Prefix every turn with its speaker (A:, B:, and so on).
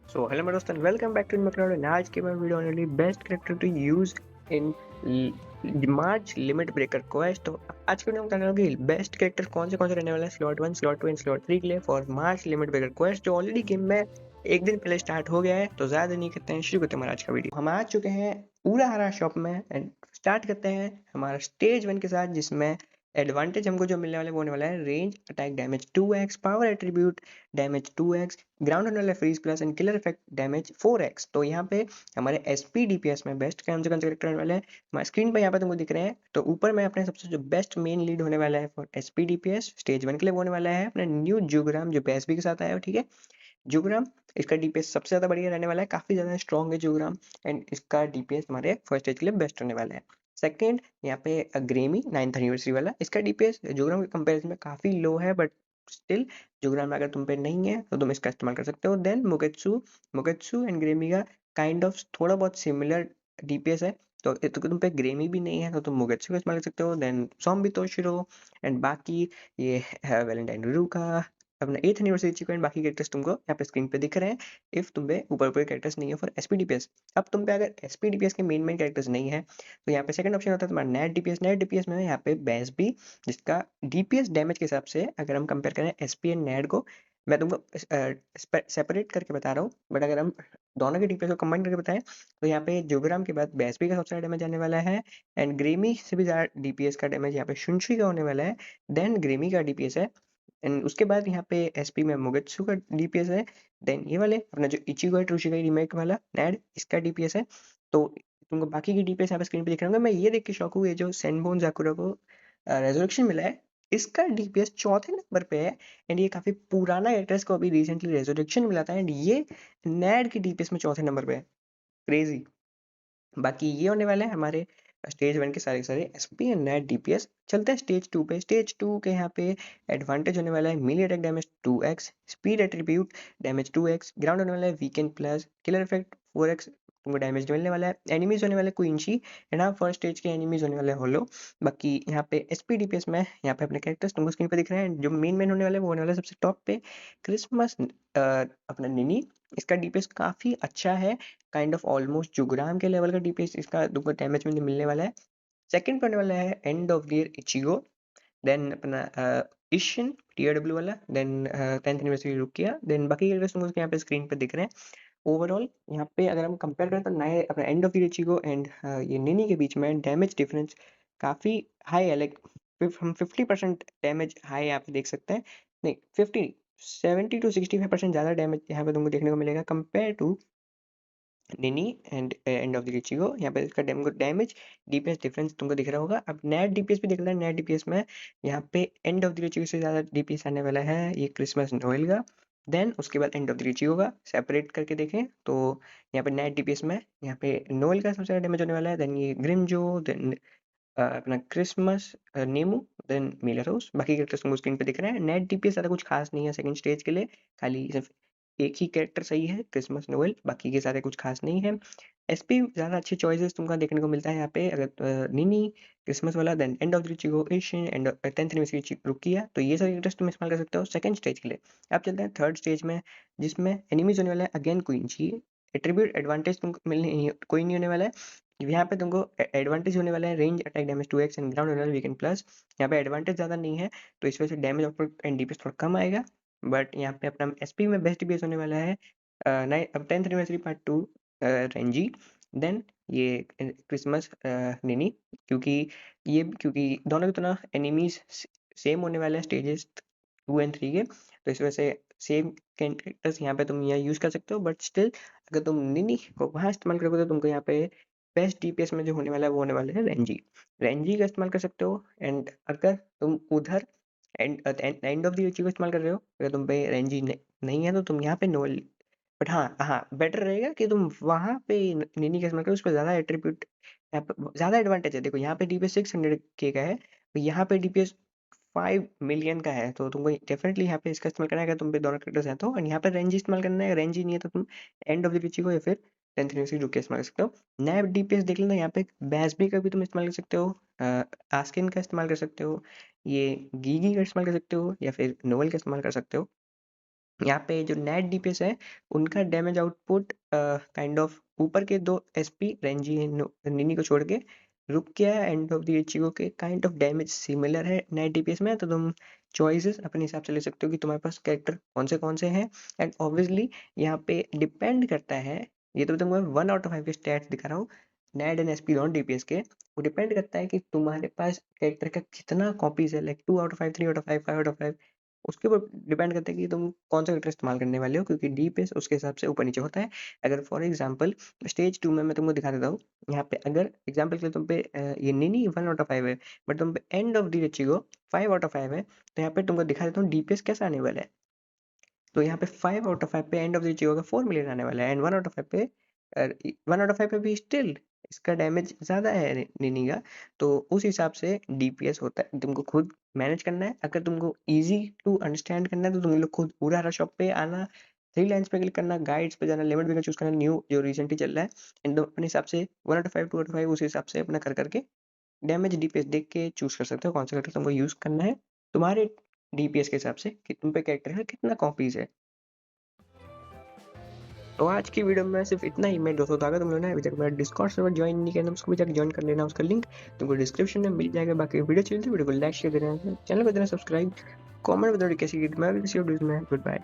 A: So hello मेरे दोस्त, welcome back to McLeod. आज के मैं वीडियो होने वाली best character to use in March limit breaker quest. तो आज के वीडियो में बताने वाला कि बेस्ट कैरेक्टर कौन से रहने वाला है स्लॉट 1, स्लॉट 2 एंड स्लॉट 3 के लिए for March limit breaker quest, जो ऑलरेडी गेम में एक दिन पहले स्टार्ट हो गया है। तो ज्यादा नहीं करते हैं, शुरू करते हैं हमारा आज का वीडियो। हम आ चुके हैं पूरा हरा शॉप में एंड स्टार्ट करते हैं हमारा स्टेज 1 के साथ, जिसमें एडवांटेज हमको जो मिलने वाला है वो होने वाला है range attack damage 2x, power attribute damage 2x, ground होने वाला freeze plus and killer effect damage 4x। तो यहाँ पे हमारे एसपी डीपीएस में बेस्ट कौन से करेक्टर होने वाले हैं हमारे स्क्रीन पे यहाँ पे तुमको दिख रहे हैं। तो ऊपर में अपने सबसे जो बेस्ट मेन लीड होने वाला है फॉर एसपी डीपीएस स्टेज 1 के लिए वो होने वाला है अपना न्यू जुग्राम, जो बेसबी के साथ आया है। ठीक है, जुग्राम इसका डीपीएस सबसे ज्यादा बढ़िया रहने वाला है, काफी ज्यादा स्ट्रॉन्ग है जुग्राम एंड इसका डीपीएस हमारे फर्स्ट स्टेज के लिए बेस्ट होने वाला है। सेकंड यहाँ पे ग्रेमी 9th एनिवर्सरी वाला, इसका डीपीएस जुग्राम के कंपैरिजन में काफी लो है, बट स्टिल जुग्राम अगर तुम पे नहीं है तो तुम इसका इस्तेमाल कर सकते हो। देन मुगेत्सु, मुगेत्सु एंड ग्रेमी का काइंड ऑफ थोड़ा बहुत सिमिलर डीपीएस है। तो तुम पे ग्रेमी भी नहीं है तो तुम मुगेत्सु का इस्तेमाल कर सकते हो। देन सॉम्बी तोशिरो एंड बाकी ये है वैलेंटाइन रू का अपना 8th एनिवर्सरी अचीव एंड बाकी कैरेक्टर्स तुमको यहाँ पे स्क्रीन पे दिख रहे हैं। इफ तुम पे ऊपर ऊपर कैरेक्टर्स नहीं है फॉर एसपीडीपीएस। अब तुम पे अगर एसपीडीपीएस के मेन कैरेक्टर्स नहीं है तो यहाँ पे सेकंड ऑप्शन होता है तुम्हारा नेट डीपीएस। नेट डीपीएस में यहाँ पे बेस भी, जिसका डीपीएस डैमेज के हिसाब से अगर हम कंपेयर करें एसपी एंड नेट को, मैं तुमको सेपरेट करके बता रहा हूँ, बट अगर हम दोनों के डीपीएस को कंबाइन करके बताएं तो यहाँ पे जोग्राम के बाद बेसबी का सबसे ज्यादा डैमेज आने वाला है एंड ग्रेमी से भी ज्यादा डीपीएस का डैमेज यहाँ पे शुनशी का होने वाला है। देन ग्रेमी का डीपीएस है एंड उसके बाद यहाँ पे एसपी में मुगेत्सु का डीपीएस है। देन ये वाले अपना जो इचिगो है ट्रूशिगाई रीमेक वाला नैड, इसका डीपीएस है। तो तुमको बाकी की डीपीएस यहाँ पे स्क्रीन पे दिख रहे होंगे। मैं ये देख के शौक हुआ, ये जो सेनबोन जाकुरा को रेजोल्यूशन मिला है, इसका डीपीएस चौथे नंबर पे है एंड ये काफी पुराना एक्ट्रेस को अभी रिसेंटली रेजोल्यूशन मिला था एंड ये नैड की डीपीएस में चौथे नंबर पे है। क्रेजी। बाकी ये होने वाले हैं हमारे स्टेज 1 के सारे एसपी एंड नेट डीपीएस। चलते हैं स्टेज 2 पे। स्टेज 2 के यहाँ पे एडवांटेज होने वाला है melee attack damage 2x, speed attribute damage 2x, ground होने वाला है weekend plus, killer effect 4x तुमको डैमेज मिलने वाला है। एनिमीज होने वाले क्वींची एंड हाँ फर्स्ट स्टेज के एनिमीज होने वाले होलो। बाकी यहाँ पे एसपी डीपीएस में यहाँ पे अपने कैरेक्टर्स तुमको स्क्रीन पे दिख रहे हैं। जो मेन होने वाले वो होने वाले सबसे टॉप पे क्रिसमस अपना निनी, इसका डीपीएस काफी अच्छा है, काइंड ऑफ ऑलमोस्ट जुग्राम के लेवल का डीपीएस इसका तुमको डैमेज में मिलने वाला है। सेकंड पे होने वाला है end of year Ichigo, then अपना इशिन टीआरडब्ल्यू वाला, then 10th anniversary Rukia, then बाकी कैरेक्टर्स तुमको यहाँ पे स्क्रीन पे दिख रहे हैं। ओवरऑल यहाँ पे अगर हम कंपेयर करें तो नए अपना and of year Ichigo and ये निनी के बीच में डैमेज डिफरेंस काफी हाई है। लाइक हम 50% डैमेज हाई यहाँ पे देख सकते हैं, नहीं 70 to 65% ज्यादा डैमेज यहाँ पे तुमको देखने को मिलेगा कंपेयर टू निनी एंड ऑफ द इचिगो। यहाँ पे इसका डैमेज डीपीएस डिफरेंस तुमको दिख रहा होगा। अब नेट डीपीएस भी देख रहा है, नेट डीपीएस में यहाँ पे एंड ऑफ द इचिगो से ज्यादा डीपीएस आने वाला है ये क्रिसमस नोएल का। देन उसके बाद एंड ऑफ द इचिगो का सेपरेट करके देखें तो यहाँ पे नेट डीपीएस में यहाँ पे नोएल का सबसे ज्यादा डैमेज होने वाला है, देन ये ग्रिमजो, देन अपना क्रिसमस नेमू, देन मिलरोस। बाकी कैरेक्टर्स तुमको स्क्रीन पे दिख रहे हैं। नेट डीपीएस ज्यादा कुछ खास नहीं है सेकंड स्टेज के लिए, खाली सिर्फ एक ही कैरेक्टर सही है क्रिसमस नोएल, बाकी के सारे कुछ खास नहीं है। एसपी ज्यादा अच्छे चॉइसेस तुमको देखने को मिलता है यहाँ पे अगर निनी क्रिसमस वाला, then end of the Ichigo Asian end 10th anniversary Rukia, तो ये सारे कैरेक्टर्स तुम इस्तेमाल कर सकते हो सेकंड स्टेज के लिए। अब चलते हैं थर्ड स्टेज में, जिसमें एनिमीज होने वाला है अगेन क्वीन ची। एट्रीब्यूट एडवांटेज तुमको मिलने कोई नहीं होने वाला है यहाँ पे, तुमको एडवांटेज होने वाला है range attack damage 2x and ground होने वाला वीकेंड प्लस। यहाँ पे एडवांटेज ज्यादा नहीं है तो इस वजह से डैमेज आउटपुट एंड डीपीएस थोड़ा कम आएगा, बट यहाँ पे अपना एसपी में बेस्ट डीपीएस होने वाला है अब 10th anniversary part 2 Renji, then ये क्रिसमस निनी, क्योंकि दोनों की तरह एनिमीज सेम होने वाले हैं स्टेजेस 2 एंड 3 के, तो इस वजह से सेम कैरेक्टर्स यहाँ पे तुम यहाँ यूज कर सकते हो। बट स्टिल अगर तुम निनी को वहाँ इस्तेमाल करोगे तो तुमको यहाँ पे बेस्ट डीपीएस में जो होने वाला है वो होने वाला है रेंजी। रेंजी का इस्तेमाल कर सकते हो एंड अगर तुम उधर एंड ऑफ द रीच को इस्तेमाल कर रहे हो, अगर तुम पे रेंजी नहीं है तो तुम यहाँ पे नोल, बट हाँ हाँ बेटर रहेगा कि तुम वहाँ पे निनी का इस्तेमाल करो, उस पर ज़्यादा एट्रीब्यूट ज़्यादा एडवांटेज है। देखो यहाँ पे डीपीएस 600K का है, तो यहाँ पे डीपीएस 5 मिलियन का है, तो तुमको डेफिनेटली यहाँ पे इसका इस्तेमाल करना है अगर तुम पे दोनों कैरेक्टर्स हैं तो। और यहाँ पे रेंज इस्तेमाल करना है, रेंज ही नहीं है तो तुम एंड ऑफ द पिची को या फिर 10th यूनिवर्सिटी रुक के इस्तेमाल कर सकते हो। नया डीपीएस देख लेना, यहाँ पे बैसबी का भी तुम इस्तेमाल कर सकते हो, आस्किन का इस्तेमाल कर सकते हो, ये गीगी का इस्तेमाल कर सकते हो या फिर नोवल का इस्तेमाल कर सकते हो। यहाँ पे जो नेट डीपीएस है उनका डैमेज आउटपुट काइंड ऑफ ऊपर के 2 एसपी रेंजी निनी को छोड़ के रुक गया है। एंड ऑफ द इचिगो के काइंड ऑफ डैमेज सिमिलर है नेट डीपीएस में, तो तुम चॉइसेस अपने हिसाब से ले सकते हो कि तुम्हारे पास कैरेक्टर कौन से हैं। एंड ऑब्वियसली यहाँ पे डिपेंड करता है, ये तो तुमको 1 आउट ऑफ 5 के स्टैट्स दिखा रहा हूँ net and SP on DPS के। वो डिपेंड करता है कि तुम्हारे पास कैरेक्टर का कितना कॉपीज है, like 2 out of 5, 3 out of 5, 5 out of 5। उसके ऊपर डिपेंड करता है कि तुम कौन सा कैरेक्टर इस्तेमाल करने वाले हो, क्योंकि डीपीएस उसके हिसाब से ऊपर नीचे होता है। अगर फॉर एग्जांपल स्टेज 2 में मैं तुमको दिखा देता हूँ, यहाँ पे अगर एग्जांपल के लिए तुम पे ये निनी 1 आउट ऑफ 5 है, बट तुम पे and of the Ichigo 5 out of 5 है, तो यहाँ पे तुमको दिखा देता हूँ डीपीएस कैसा आने वाला है। तो यहाँ पे 5 आउट ऑफ 5 पे एंड ऑफ द जियो का 4 मिलियन आने वाला है, एंड 1 आउट ऑफ 5 पे 1 आउट ऑफ 5 पे भी स्टिल इसका डैमेज ज़्यादा है निनी का। तो उस हिसाब से डीपीएस होता है, तुमको खुद मैनेज करना है। अगर तुमको ईजी टू अंडरस्टैंड करना है तो तुम लोग खुद पूरा शॉप पे आना, 3 लाइन्स पे क्लिक करना, गाइड्स पे जाना, लिमिट ब्रेकर चूज करना, न्यू जो रिसेंटली चल रहा है, एंड तुम अपने हिसाब से 1 आउट ऑफ 5, 2 आउट ऑफ 5 उस हिसाब से अपना कर करके डैमेज डीपीएस देख के चूज कर सकते हो कौन सा कैरेक्टर तुमको यूज करना है तुम्हारे डीपीएस के हिसाब से कि तुम पे कैरेक्टर है कितना कॉपीज है। तो आज की वीडियो में सिर्फ इतना ही। मैं दोस्तों, अगर तुम लोगों ने अभी तक मेरा डिस्कॉर्ड सर्वर ज्वाइन नहीं किया तो उसको भी जाकर ज्वाइन कर लेना, उसका लिंक तुमको डिस्क्रिप्शन में मिल जाएगा। बाकी वीडियो चाहिए तो वीडियो को लाइक शेयर देना, चैनल को देना सब्सक्राइब, कमेंट बताओ कैसी मैं गुड बाय।